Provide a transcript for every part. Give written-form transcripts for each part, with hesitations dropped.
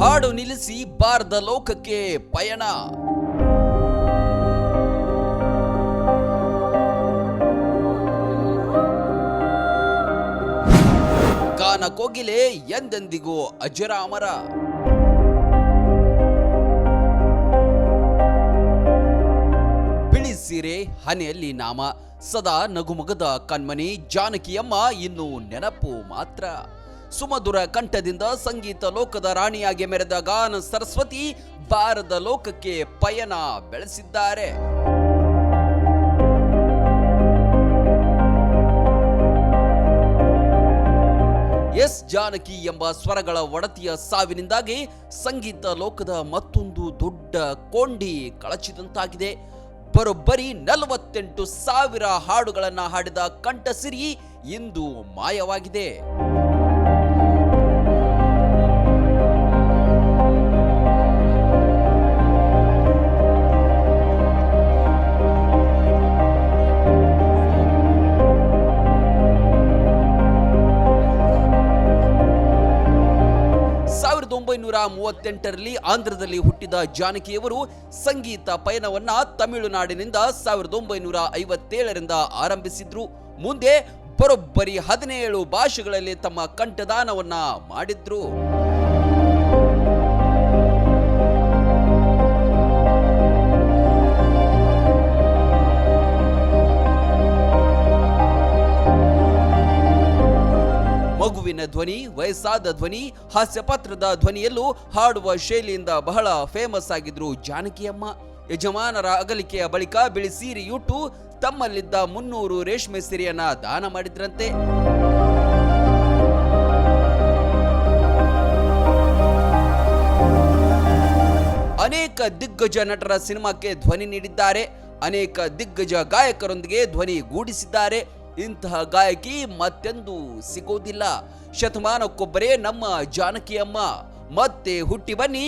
ಹಾಡು ನಿಲ್ಲಿಸಿ ಬಾರದ ಲೋಕಕ್ಕೆ ಪಯಣ. ಗಾನ ಕೋಗಿಲೆ ಎಂದೆಂದಿಗೂ ಅಜರಾಮರ. ಬಿಳಿ ಸೀರೆ, ಹಣೆಯಲ್ಲಿ ನಾಮ, ಸದಾ ನಗುಮುಗದ ಕಣ್ಮನಿ ಜಾನಕಿಯಮ್ಮ ಇನ್ನು ನೆನಪು ಮಾತ್ರ. ಸುಮಧುರ ಕಂಠದಿಂದ ಸಂಗೀತ ಲೋಕದ ರಾಣಿಯಾಗಿ ಮೆರೆದ ಗಾನ ಸರಸ್ವತಿ ಬಾರದ ಲೋಕಕ್ಕೆ ಪಯಣ ಬೆಳೆಸಿದ್ದಾರೆ. ಎಸ್ ಜಾನಕಿ ಎಂಬ ಸ್ವರಗಳ ಒಡತಿಯ ಸಾವಿನಿಂದಾಗಿ ಸಂಗೀತ ಲೋಕದ ಮತ್ತೊಂದು ದೊಡ್ಡ ಕೊಂಡಿ ಕಳಚಿದಂತಾಗಿದೆ. ಬರೋಬ್ಬರಿ 48,000 ಹಾಡುಗಳನ್ನ ಹಾಡಿದ ಕಂಠಸಿರಿ ಇಂದು ಮಾಯವಾಗಿದೆ. ಆಂಧ್ರದಲ್ಲಿ ಹುಟ್ಟಿದ ಜಾನಕಿಯವರು ಸಂಗೀತ ಪಯಣವನ್ನ ತಮಿಳುನಾಡಿನಿಂದ 1957ರಿಂದ ಆರಂಭಿಸಿದ್ರು. ಮುಂದೆ ಬರೋಬ್ಬರಿ 17 ಭಾಷೆಗಳಲ್ಲಿ ತಮ್ಮ ಕಂಠದಾನವನ್ನ ಮಾಡಿದ್ರು. ಮಗುವಿನ ಧ್ವನಿ, ವಯಸ್ಸಾದ ಧ್ವನಿ, ಹಾಸ್ಯಪಾತ್ರದ ಧ್ವನಿಯಲ್ಲೂ ಹಾಡುವ ಶೈಲಿಯಿಂದ ಬಹಳ ಫೇಮಸ್ ಆಗಿದ್ರು ಜಾನಕಿಯಮ್ಮ. ಯಜಮಾನರ ಅಗಲಿಕೆಯ ಬಳಿಕ ಬಿಳಿ ಸೀರೆಯುಟ್ಟು ತಮ್ಮಲ್ಲಿದ್ದ 300 ರೇಷ್ಮೆ ಸೀರೆಯನ್ನ ದಾನ ಮಾಡಿದ್ರಂತೆ. ಅನೇಕ ದಿಗ್ಗಜ ನಟರ ಸಿನಿಮಾಕ್ಕೆ ಧ್ವನಿ ನೀಡಿದ್ದಾರೆ. ಅನೇಕ ದಿಗ್ಗಜ ಗಾಯಕರೊಂದಿಗೆ ಧ್ವನಿ ಗೂಡಿಸಿದ್ದಾರೆ. ಇಂತಹ ಗಾಯಕಿ ಮತ್ತೆಂದೂ ಸಿಗೋದಿಲ್ಲ. ಶತಮಾನಕ್ಕೊಬ್ಬರೇ ನಮ್ಮ ಜಾನಕಿಯಮ್ಮ. ಮತ್ತೆ ಹುಟ್ಟಿ ಬನ್ನಿ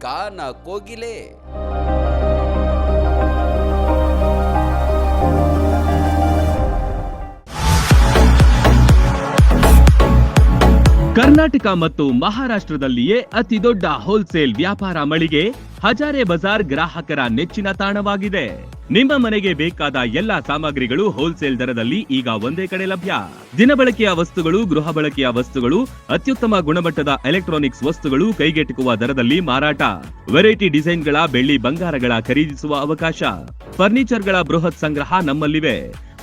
ಗಾನ ಕೋಗಿಲೆ. ಕರ್ನಾಟಕ ಮತ್ತು ಮಹಾರಾಷ್ಟ್ರದಲ್ಲಿಯೇ ಅತಿ ದೊಡ್ಡ ಹೋಲ್ಸೇಲ್ ವ್ಯಾಪಾರ ಮಳಿಗೆ ಹಜಾರೆ ಬಜಾರ್ ಗ್ರಾಹಕರ ನೆಚ್ಚಿನ ತಾಣವಾಗಿದೆ. ನಿಮ್ಮ ಮನೆಗೆ ಬೇಕಾದ ಎಲ್ಲಾ ಸಾಮಗ್ರಿಗಳು ಹೋಲ್ಸೇಲ್ ದರದಲ್ಲಿ ಈಗ ಒಂದೇ ಕಡೆ ಲಭ್ಯ. ದಿನಬಳಕೆಯ ವಸ್ತುಗಳು, ಗೃಹ ಬಳಕೆಯ ವಸ್ತುಗಳು, ಅತ್ಯುತ್ತಮ ಗುಣಮಟ್ಟದ ಎಲೆಕ್ಟ್ರಾನಿಕ್ಸ್ ವಸ್ತುಗಳು ಕೈಗೆಟುಕುವ ದರದಲ್ಲಿ ಮಾರಾಟ. ವೆರೈಟಿ ಡಿಸೈನ್ಗಳ ಬೆಳ್ಳಿ ಬಂಗಾರಗಳ ಖರೀದಿಸುವ ಅವಕಾಶ. ಫರ್ನಿಚರ್ಗಳ ಬೃಹತ್ ಸಂಗ್ರಹ ನಮ್ಮಲ್ಲಿವೆ.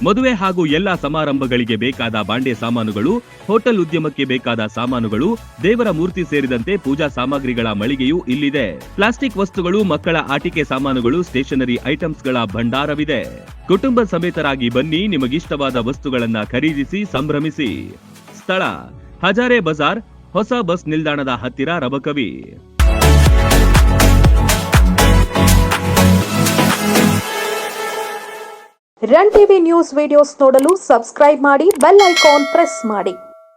ಮದುವೆ ಹಾಗೂ ಎಲ್ಲಾ ಸಮಾರಂಭಗಳಿಗೆ ಬೇಕಾದ ಬಾಂಡೆ ಸಾಮಾನುಗಳು, ಹೋಟೆಲ್ ಉದ್ಯಮಕ್ಕೆ ಬೇಕಾದ ಸಾಮಾನುಗಳು, ದೇವರ ಮೂರ್ತಿ ಸೇರಿದಂತೆ ಪೂಜಾ ಸಾಮಗ್ರಿಗಳ ಮಳಿಗೆಯೂ ಇಲ್ಲಿದೆ. ಪ್ಲಾಸ್ಟಿಕ್ ವಸ್ತುಗಳು, ಮಕ್ಕಳ ಆಟಿಕೆ ಸಾಮಾನುಗಳು, ಸ್ಟೇಷನರಿ ಐಟಮ್ಸ್ಗಳ ಭಂಡಾರವಿದೆ. ಕುಟುಂಬ ಸಮೇತರಾಗಿ ಬನ್ನಿ, ನಿಮಗಿಷ್ಟವಾದ ವಸ್ತುಗಳನ್ನ ಖರೀದಿಸಿ ಸಂಭ್ರಮಿಸಿ. ಸ್ಥಳ ಹಜಾರೆ ಬಜಾರ್, ಹೊಸ ಬಸ್ ನಿಲ್ದಾಣದ ಹತ್ತಿರ, Rabakavi. Run TV news videos ನೋಡಲು ಸಬ್ಸ್ಕ್ರೈಬ್ ಮಾಡಿ, ಬೆಲ್ ಐಕಾನ್ ಪ್ರೆಸ್ ಮಾಡಿ.